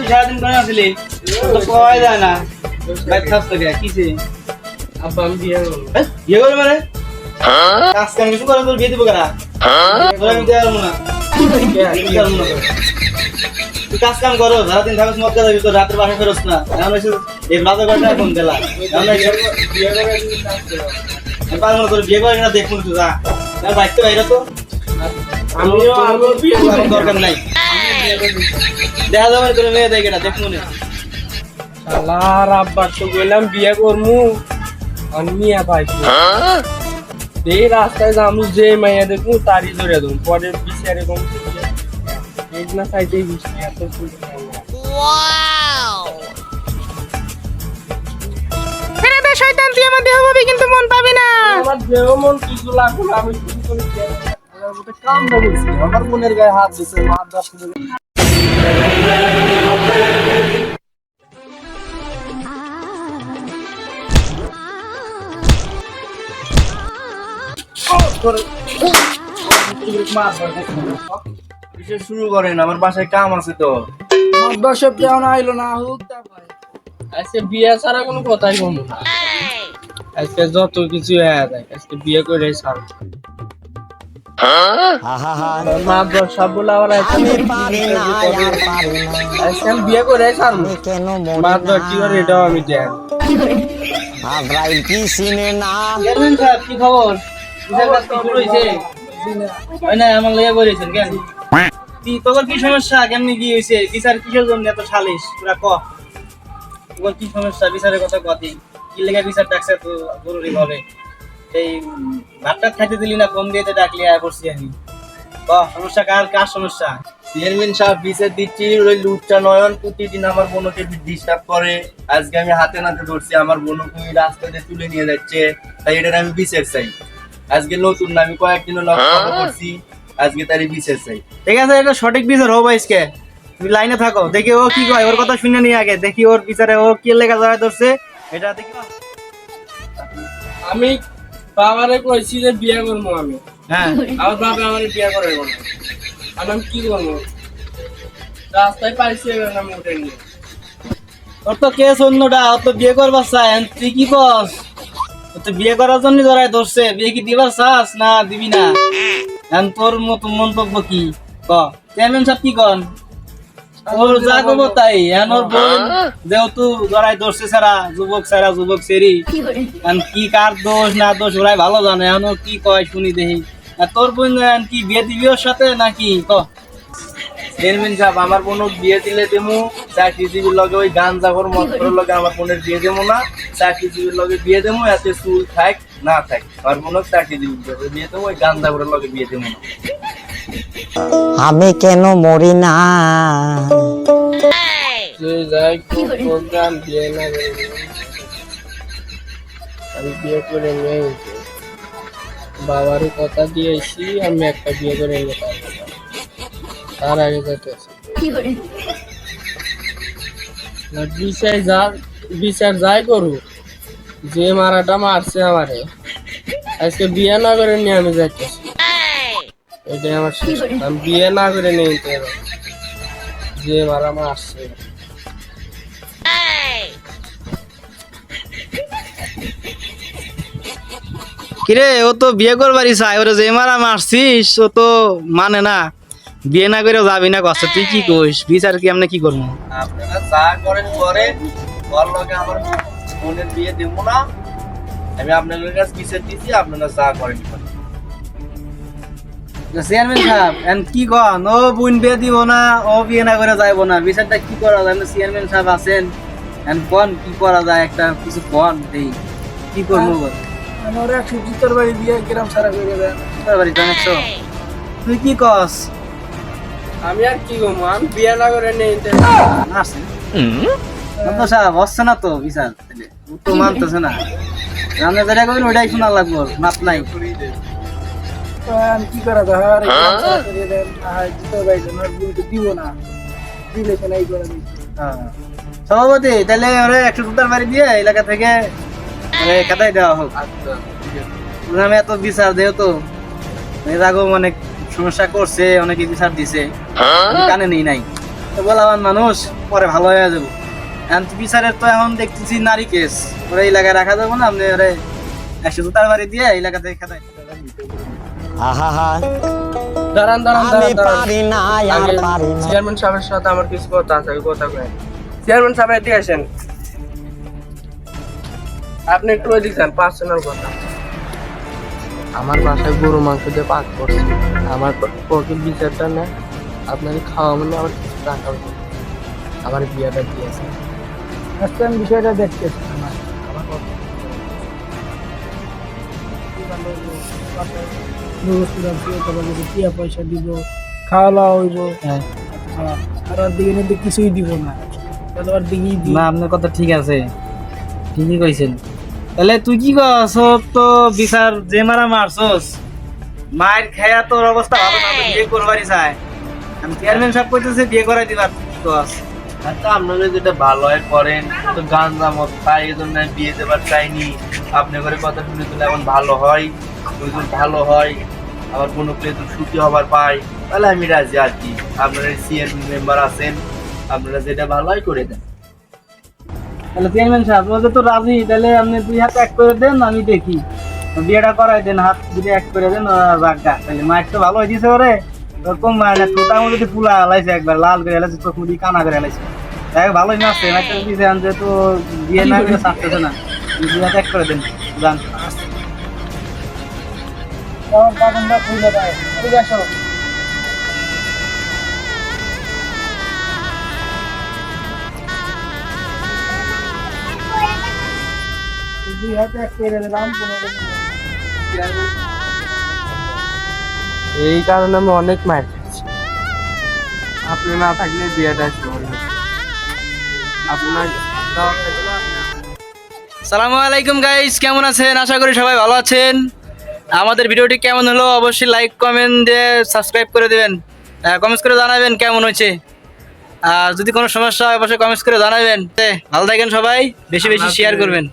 সারাদিন করে আসলি তো পাওয়া যায় না বাইক খাস তো কিছে আব্বা আমি বিয়ে করবো। বিয়ে করবে মানে কাজ কাম কিছু করে তোর বিয়ে দিব কেনা তোর আমি দেওয়ার না তুই কাজ কাম করো সারাদিন থাকস মদ খাবি তো রাতের বাসা ফেরোস না এখন এসে এই বাজার করতে এখন গেলা বিয়ে করে আমি কাজ করবো। আমি পারবো না তোর বিয়ে করে না দেখুন তুই যা বাইক তো বাইরে তো আমিও বিয়ে আমার করবো। দরকার নাই দেখা যাবে তোর মেয়ে দেখে না দেখুন শালার আব্বার তো বললাম বিয়ে করবো আর মিয়া পাইছি এই রাস্তায় যাবো যে মাইয়া দেখবো তারই ধরে দেবো পরে বিচারে কম না সাইডে বৃষ্টি এত শয়তান তুই আমার দেহ পাবি কিন্তু মন পাবি না। আমার দেহ মন কিছু লাগলো না, আমি কিছু করে কাম না বলছি আমার মনের গায়ে হাত দিচ্ছে মার দাস শুরু করেন আমার বাসায় কাম আছে তো দর্শক কেমন আইলো না হোক তারপরে আজকে বিয়ে ছাড়া কোনো কথাই বলবো না। আজকে যত কিছু হয়ে যায় আজকে বিয়ে করে ছাড়ো মা দর সব বলে আবার আজকে আমি বিয়ে করে ছাড়বো মা দর কি করে এটাও আমি দেখ চেয়ারম্যান সাহেব কি খবর বিচার কাজ কি শুরু হয়েছে হয় না আমার লেগে বলেছেন কেন কি তোর কি সমস্যা কেমনি কি হয়েছে বিচার কিসের জন্য এত সালিশ পুরা ক তোর কি সমস্যা বিচারের কথা কতি কি লেগে বিচার ডাকছে তো জরুরি ভাবে এই ভাতটা খাইতে দিলি না ফোন দিয়ে ডাকলি আয় পড়ছি আমি ক সমস্যা কার কার সমস্যা চেয়ারম্যান সাহেব বিচার দিচ্ছি ওই লুচ্চা নয়ন প্রতিদিন আমার বোনকে ডিস্টার্ব করে আজকে আমি হাতে নাতে ধরছি আমার বোনকে রাস্তাতে তুলে নিয়ে যাচ্ছে তাই এটার আমি বিচার চাই আজকে নতুন না আমি কয়েকদিন লক্ষ্য করছি আজকে তারই বিচার চাই ঠিক আছে এটা সঠিক বিচার হবে আজকে তুমি লাইনে থাকো দেখি ও কি কয় ওর কথা শুনে নিয়ে আগে দেখি ওর বিচারে ও কি লেখা যায় ধরছে এটা দেখি আমি বাবারে কইছি যে বিয়ে করবো আমি হ্যাঁ আমার বাবা আমার বিয়ে করে বলে আমি কি করবো রাস্তায় পাইছি না মোটে নিয়ে ওর তো কেস অন্যটা ওর তো বিয়ে করবার চায় তুই কি কস ও তো বিয়ে করার জন্য ধরায় ধরছে বিয়ে কি দিবার চাস না দিবি না এখন তোর মতো মন্তব্য কি ক চেয়ারম্যান সাহেব কি কন ওর যা করবো তাই এখন ওর বোন যেহেতু ধরায় ধরছে সারা যুবক সেরি এখন কি কার দোষ না দোষ ওরাই ভালো জানে এখন ও কি কয় শুনি দেখি আর তোর বোন এখন কি বিয়ে দিবি ওর সাথে নাকি ক চেয়ারম্যান সাহেব আমার বোন বিয়ে দিলে দেবো চাকরিজীবীর লগে ওই গাঞ্জাখোর মন্ত্রের লগে আমার বোনের বিয়ে দেবো না চাকরিজীবীর লগে বিয়ে দেবো এতে চুল থাক না থাক আর বোনক চাকরিজীবীর লগে বিয়ে দেবো ওই গাঞ্জাখোরের লগে বিয়ে দেবো না আমি কেন মরি না যে যাই প্রোগ্রাম বিয়ে না করে আমি বিয়ে করে নিয়ে বাবার কথা দিয়েছি আমি একটা বিয়ে করে নিয়ে পারবো তার আগে যাইতেছি বিচার যাই করুক যে মারাটা মারছে আমারে আজকে বিয়ে না করে নিয়ে আমি যাইতেছি এটাই আমার শেষ কথা। আমি বিয়ে না করে নিয়ে যেতে হবে যে মারা মারছে কিরে ও তো বিয়ে করবারই চাই ওরে যে মারা মারছিস ও তো মানে না বিয়ে না করে যাবি না কষ্ট তুই কি কইস বিচার কি আমরা কি করবো আপনারা যা করেন করেন ওর লগে আমার বোনের বিয়ে দেবো না আমি আপনাদের কাছে বিচার দিচ্ছি আপনারা যা করেন করেন চেয়ারম্যান সাহেব এখন কি কন ও বোন বিয়ে দিব না ও বিয়ে না করে যাইব না বিচারটা কি করা যায় চেয়ারম্যান সাহেব আছেন এখন কন কি করা যায় একটা কিছু কন দেই কি করবো বল আমার 170 বাড়ি বিয়ে গ্রাম সারা করে দেন তোর বাড়ি জানাচ্ছো তুই কি কস আমি আর কি করবো আমি বিয়ে না করে নিয়ে যেতে আসছে তো সাহেব হচ্ছে না তো বিচার ও তো মানতেছে না আমরা যেটা করবেন ওইটাই শোনা লাগবো মাপ নাই আমি কি করা যায় আর গ্রাম সারা করে দেন আর দিতে ভাই না দিব না দিলে কেন এই করে দিই সভাপতি তাহলে ওরা 170 বাড়ি দিয়ে এলাকা থেকে কাটাই দেওয়া হোক আমি এত বিচার দেও তো এর আগেও অনেক সমস্যা করছে অনেকে বিচার দিছে আমি কানে নেই নাই তো বলাবান মানুষ পরে ভালো হয়ে যাবো। এখন তো বিচারের তো এখন দেখতেছি নারী কেস, ওরা এলাকায় রাখা যাবো না, আপনি ওরা 100 জুতার বাড়ি দিয়ে এলাকা থেকে খেতায়। দাঁড়ান চেয়ারম্যান সাহেবের সাথে আমার কিছু কথা আছে, ওই কথা কয়। চেয়ারম্যান সাহেব এদিকে আসেন, আপনি একটু ওইদিকে যান, পার্সোনাল কথা। আমার বাসায় গরু মাংস দিয়ে পাক করছে, আমার পক্ষে বিচারটা না, আপনাকে খাওয়া মানে আমার কিছু টাকা হবে। আমার বিয়াটা দিয়েছে, আজকে আমি বিষয়টা দেখতেছি। টিয়া পয়সা দিব, খাওয়া দাওয়া হইব, হ্যাঁ আর ওর দিকে নিতে কিছুই দিব না, ওর দিকেই দিব। না, আপনার কথা ঠিক আছে, ঠিকই কইছেন। তাহলে তুই কি কস, ওর তো বিচার যে মারা মারছস, মায়ের খেয়া তোর অবস্থা ভালো না, তো বিয়ে করবারই চায়। আমি চেয়ারম্যান সাহেব কইতেছে বিয়ে করাই দিবার, তুই কি কস? আচ্ছা আপনারা যেটা ভালো হয় করেন, তো গাঁজা মদ খাই এই জন্য আমি বিয়ে দেবার চাইনি। আপনি করে কথা শুনে তুলে এমন ভালো হয়, ওইজন ভালো হয়, আবার কোনো প্লে তো সুখী হবার পাই, তাহলে আমি রাজি আর কি। আপনারা সিএনপি মেম্বার আছেন, আপনারা যেটা ভালো হয় করে দেন। তাহলে চেয়ারম্যান সাহেব ও তো রাজি, তাহলে আপনি 2 হাত এক করে দেন, আমি দেখি বিয়েটা করাই দেন, হাত দুটো এক করে দেন। বাগা তাহলে মায়ের তো ভালো হয়ে দিয়েছে, ওরে ওরকম মানে টোটার মধ্যে ফুলা হালাইছে, একবার লাল করে হালাইছে, চোখ মুদি কানা করে হালাইছে, তাই ভালোই নাচছে। একটা দিয়েছে আনছে তো বিয়ে না করে ছাড়তেছে না, 2 হাত এক করে দেন যান। তখন খুলে দেয়, ঠিক আছে। দুই হাতে এক করে দিলাম, 15 দিন। এই কারণে আমি অনেক মার খাচ্ছি। আপনি না থাকলে বিয়েটা আপনার সালামু আলাইকুম গাইস, কেমন আছেন? আশা করি সবাই ভালো আছেন। আমাদের ভিডিওটি কেমন হলো অবশ্যই লাইক কমেন্ট দিয়ে সাবস্ক্রাইব করে দেবেন, কমেন্টস করে জানাবেন কেমন হয়েছে। আর যদি কোনো সমস্যা হয় অবশ্যই কমেন্টস করে জানাবেন। ভালো থাকেন সবাই, বেশি বেশি শেয়ার করবেন।